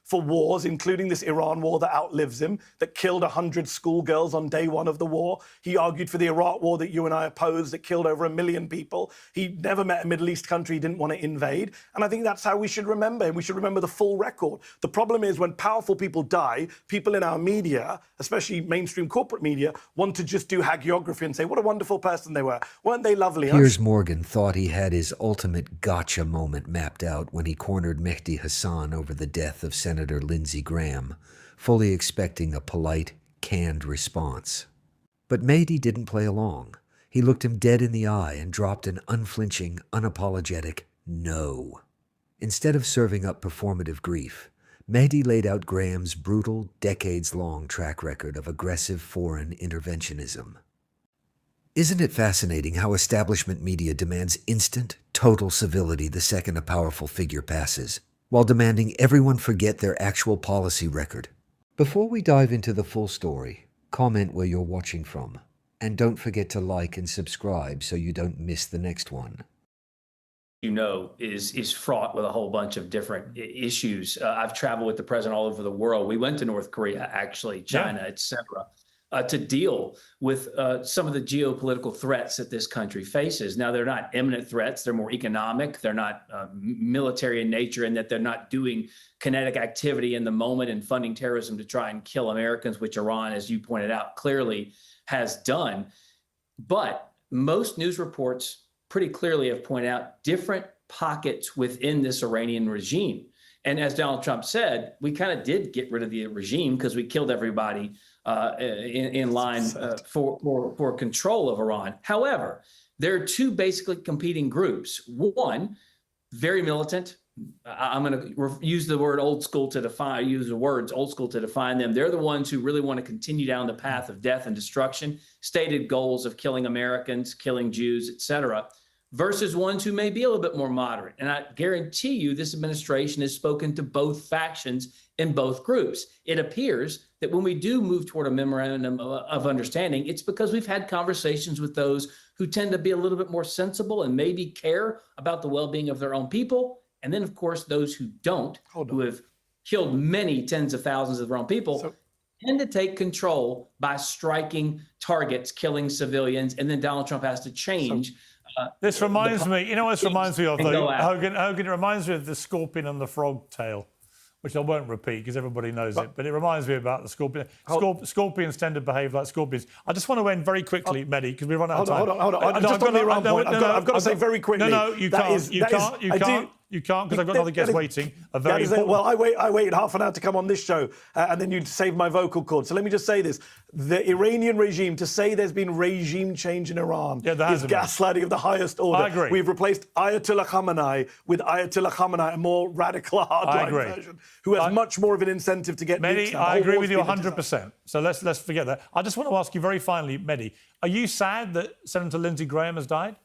for wars, including this Iran war that outlives him, that killed 100 schoolgirls on day one of the war. He argued for the Iraq war that you and I opposed, that killed over 1 million people. He never met a Middle East country he didn't want to invade. And I think that's how we should remember him. We should remember the full record. The problem is when powerful people die, people in our media, especially mainstream corporate media, want to just do hagiography and say, what a wonderful person they were. Weren't they lovely? Piers Morgan thought he had his ultimate gotcha moment mapped out when he cornered Mehdi Hasan over the death of Senator Lindsey Graham, fully expecting a polite, canned response. But Mehdi didn't play along. He looked him dead in the eye and dropped an unflinching, unapologetic no. Instead of serving up performative grief, Mehdi laid out Graham's brutal, decades-long track record of aggressive foreign interventionism. Isn't it fascinating how establishment media demands instant, total civility the second a powerful figure passes, while demanding everyone forget their actual policy record? Before we dive into the full story, comment where you're watching from, and don't forget to like and subscribe so you don't miss the next one. Is fraught with a whole bunch of different issues. I've traveled with the president all over the world. We went to North Korea, actually, China, et cetera, to deal with some of the geopolitical threats that this country faces. Now, they're not imminent threats. They're more economic. They're not military in nature, in that they're not doing kinetic activity in the moment and funding terrorism to try and kill Americans, which Iran, as you pointed out, clearly has done. But most news reports pretty clearly have pointed out different pockets within this Iranian regime. And as Donald Trump said, we kind of did get rid of the regime because we killed everybody in line for control of Iran. However, there are two basically competing groups. One, very militant. I'm going to use the word old school to define, use the words old school to define them. They're the ones who really want to continue down the path of death and destruction, stated goals of killing Americans, killing Jews, et cetera, versus ones who may be a little bit more moderate. And I guarantee you this administration has spoken to both factions in both groups. It appears that when we do move toward a memorandum of understanding, it's because we've had conversations with those who tend to be a little bit more sensible and maybe care about the well-being of their own people. And then, of course, those who don't, who have killed many tens of thousands of their own people, tend to take control by striking targets, killing civilians, and then Donald Trump has to change. This reminds me, you know what this reminds me of, though? Hogan, it reminds me of the scorpion and the frog tale, which I won't repeat because everybody knows it, but it reminds me about the scorpion. Scorpions tend to behave like scorpions. I just want to end very quickly, Mehdi, because we run out of time. Hold on. Just on the Iran point, I've got to say very quickly. No, you can't. You can't, because I've got other guests waiting. Well, I waited half an hour to come on this show, and then you'd save my vocal cord. So let me just say this. The Iranian regime, to say there's been regime change in Iran is gaslighting of the highest order. I agree. We've replaced Ayatollah Khamenei with Ayatollah Khamenei, a more radical hardline version, who has much more of an incentive to get Mehdi, I agree with you 100%. So let's forget that. I just want to ask you very finally, Mehdi, are you sad that Senator Lindsey Graham has died?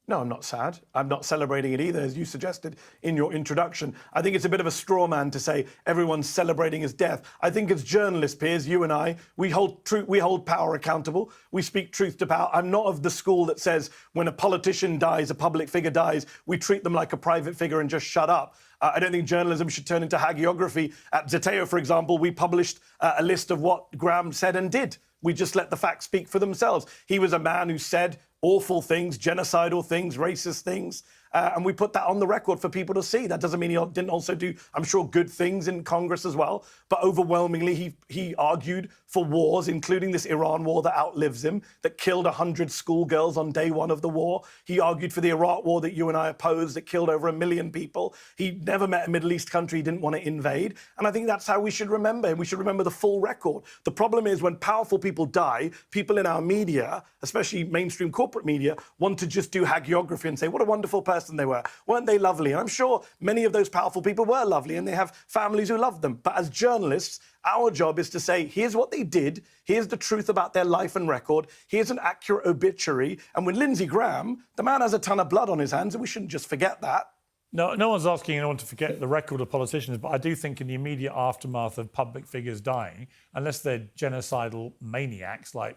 No, I'm not sad. I'm not celebrating it either, as you suggested in your introduction. I think it's a bit of a straw man to say everyone's celebrating his death. I think as journalists, Piers, you and I, we hold power accountable. We speak truth to power. I'm not of the school that says when a politician dies, a public figure dies, we treat them like a private figure and just shut up. I don't think journalism should turn into hagiography. At Zeteo, for example, we published a list of what Graham said and did. We just let the facts speak for themselves. He was a man who said awful things, genocidal things, racist things, and we put that on the record for people to see. That doesn't mean he didn't also do, I'm sure, good things in Congress as well, but overwhelmingly he argued for wars, including this Iran war that outlives him, that killed 100 schoolgirls on day one of the war. He argued for the Iraq war that you and I opposed, that killed over 1 million people. He never met a Middle East country he didn't want to invade, and I think that's how we should remember him. We should remember the full record. The problem is when powerful people die, people in our media, especially mainstream corporate media, want to just do hagiography and say, what a wonderful person they were. Weren't they lovely? And I'm sure many of those powerful people were lovely and they have families who love them. But as journalists, our job is to say, here's what they did, here's the truth about their life and record, here's an accurate obituary. And with Lindsey Graham, the man has a ton of blood on his hands, and we shouldn't just forget that. No one's asking anyone to forget the record of politicians, but I do think in the immediate aftermath of public figures dying, unless they're genocidal maniacs like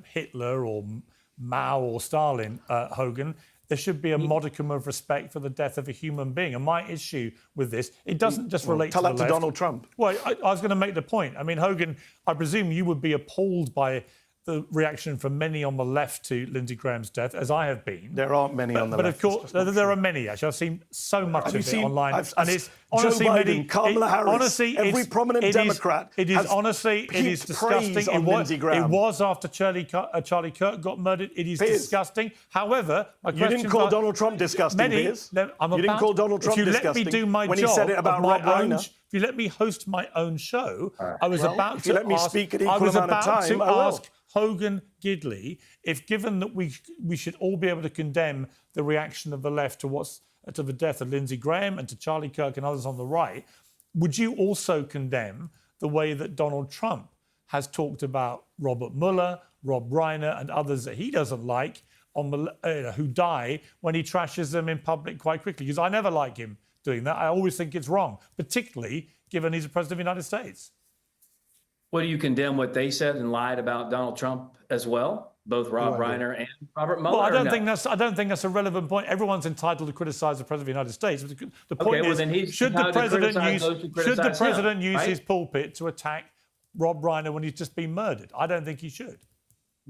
Hitler or Mao or Stalin, Hogan, there should be a modicum of respect for the death of a human being. And my issue with this, it doesn't just relate to the left. Tell that to Donald Trump. Well, I was going to make the point. I mean, Hogan, I presume you would be appalled by the reaction from many on the left to Lindsey Graham's death, as I have been. There aren't many on the left. But of course, there are many, actually. I've seen so much of it online. And it's honestly, Joe Biden, Kamala Harris, honestly, every prominent Democrat it is disgusting. It was after Charlie Kirk got murdered. It is disgusting. However, my question... You didn't call Donald Trump disgusting, Piers. You didn't call Donald Trump disgusting if you let me do my when job he said it about Rob Reiner. If you let me host my own show, I was about to let me speak at equal amount of time, I will. Ask Hogan Gidley, if given that we should all be able to condemn the reaction of the left to the death of Lindsey Graham and to Charlie Kirk and others on the right, would you also condemn the way that Donald Trump has talked about Robert Mueller, Rob Reiner and others that he doesn't like who die when he trashes them in public quite quickly? Because I never like him doing that. I always think it's wrong, particularly given he's the President of the United States. Well, do you condemn what they said and lied about Donald Trump as well? Both Rob Reiner and Robert Mueller? Well, I don't think that's a relevant point. Everyone's entitled to criticize the President of the United States. The point is, should the President use his pulpit to attack Rob Reiner when he's just been murdered? I don't think he should.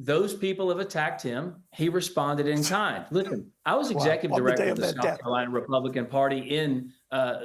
Those people have attacked him. He responded in kind. Listen, I was executive director of the South Carolina Republican Party in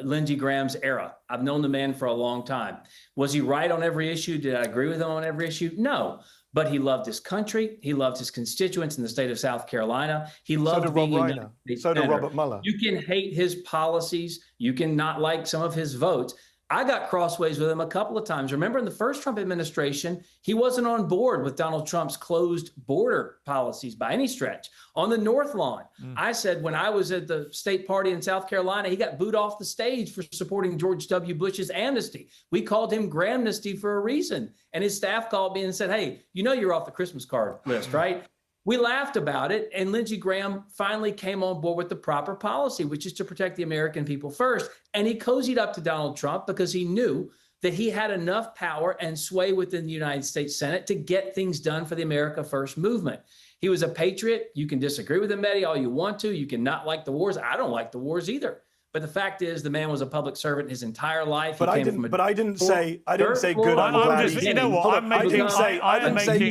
Lindsey Graham's era. I've known the man for a long time. Was he right on every issue? Did I agree with him on every issue? No. But he loved his country. He loved his constituents in the state of South Carolina. He loved being a United States senator. So did Robert Mueller. You can hate his policies. You can not like some of his votes. I got crossways with him a couple of times. Remember, in the first Trump administration, he wasn't on board with Donald Trump's closed border policies by any stretch. On the North Lawn, I said when I was at the state party in South Carolina, he got booed off the stage for supporting George W. Bush's amnesty. We called him Grahamnesty for a reason. And his staff called me and said, hey, you know you're off the Christmas card list, right? We laughed about it, and Lindsey Graham finally came on board with the proper policy, which is to protect the American people first. And he cozied up to Donald Trump because he knew that he had enough power and sway within the United States Senate to get things done for the America First movement. He was a patriot. You can disagree with him, Mehdi, all you want to. You can not like the wars. I don't like the wars either. But the fact is, the man was a public servant his entire life. But I didn't say good. I'm glad he's dead. You know what? I didn't say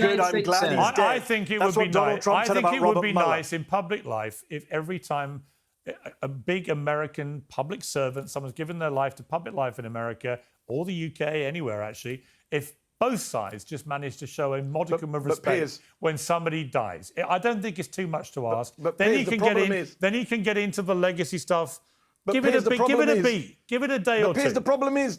good. I'm glad he's dead. I think it would be nice. I think it would be nice in public life if every time a big American public servant, someone's given their life to public life in America or the UK, anywhere actually, if both sides just manage to show a modicum of respect Piers, when somebody dies. I don't think it's too much to ask. Then he can get into the legacy stuff. Give it a beat. Give it a day or two. The problem is,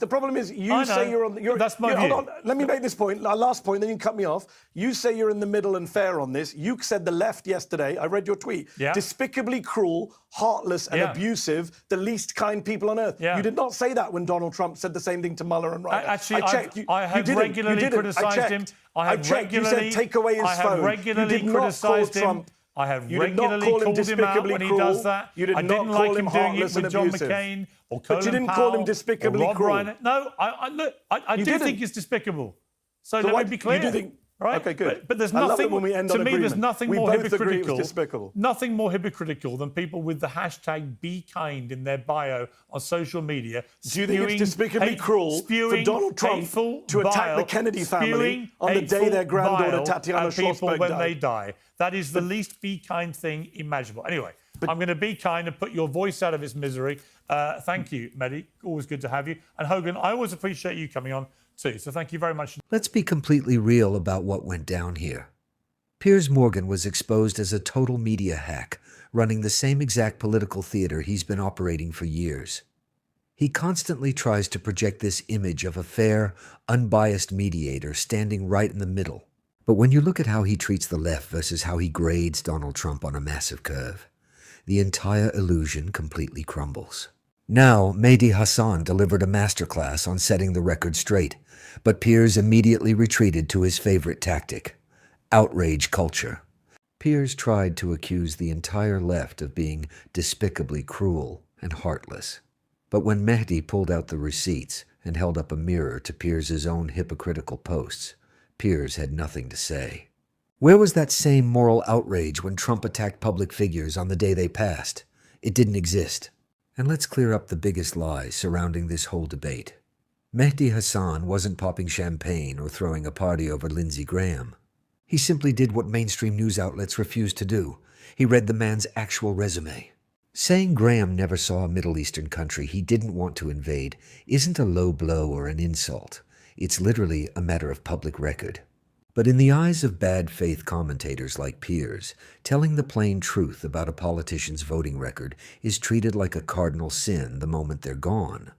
you say you're on. That's my view. Hold on, let me make this point. Last point, then you can cut me off. You say you're in the middle and fair on this. You said the left yesterday. I read your tweet. Yeah. Despicably cruel, heartless, and abusive. The least kind people on earth. Yeah. You did not say that when Donald Trump said the same thing to Mueller and Reiner. Actually, I checked. I have regularly criticised him. I checked. You said take away his phone. I have regularly criticised him. I have regularly called him out when he does that. I didn't like him doing it with John McCain or Colin Powell. But you didn't call him despicably cruel. No, I do think it's despicable. So let me be clear. You do think, right? Okay, good. But there's nothing, when we end on to me, agreement. there's nothing we more both agree it was hypocritical. Despicable. Nothing more hypocritical than people with the hashtag #BeKind in their bio on social media. Do you think it's despicably cruel for Donald Trump to attack the Kennedy family on the day their granddaughter Tatiana Schlossberg when died? they die? That is the least be kind thing imaginable. Anyway, I'm going to be kind and put your voice out of its misery. Thank you, Mehdi. Always good to have you. And Hogan, I always appreciate you coming on too. So thank you very much. Let's be completely real about what went down here. Piers Morgan was exposed as a total media hack, running the same exact political theater he's been operating for years. He constantly tries to project this image of a fair, unbiased mediator standing right in the middle. But when you look at how he treats the left versus how he grades Donald Trump on a massive curve, the entire illusion completely crumbles. Now, Mehdi Hasan delivered a masterclass on setting the record straight, but Piers immediately retreated to his favorite tactic, outrage culture. Piers tried to accuse the entire left of being despicably cruel and heartless. But when Mehdi pulled out the receipts and held up a mirror to Piers's own hypocritical posts, Piers had nothing to say. Where was that same moral outrage when Trump attacked public figures on the day they passed? It didn't exist. And let's clear up the biggest lies surrounding this whole debate. Mehdi Hasan wasn't popping champagne or throwing a party over Lindsey Graham. He simply did what mainstream news outlets refused to do. He read the man's actual resume. Saying Graham never saw a Middle Eastern country he didn't want to invade isn't a low blow or an insult. It's literally a matter of public record. But in the eyes of bad faith commentators like Piers, telling the plain truth about a politician's voting record is treated like a cardinal sin the moment they're gone.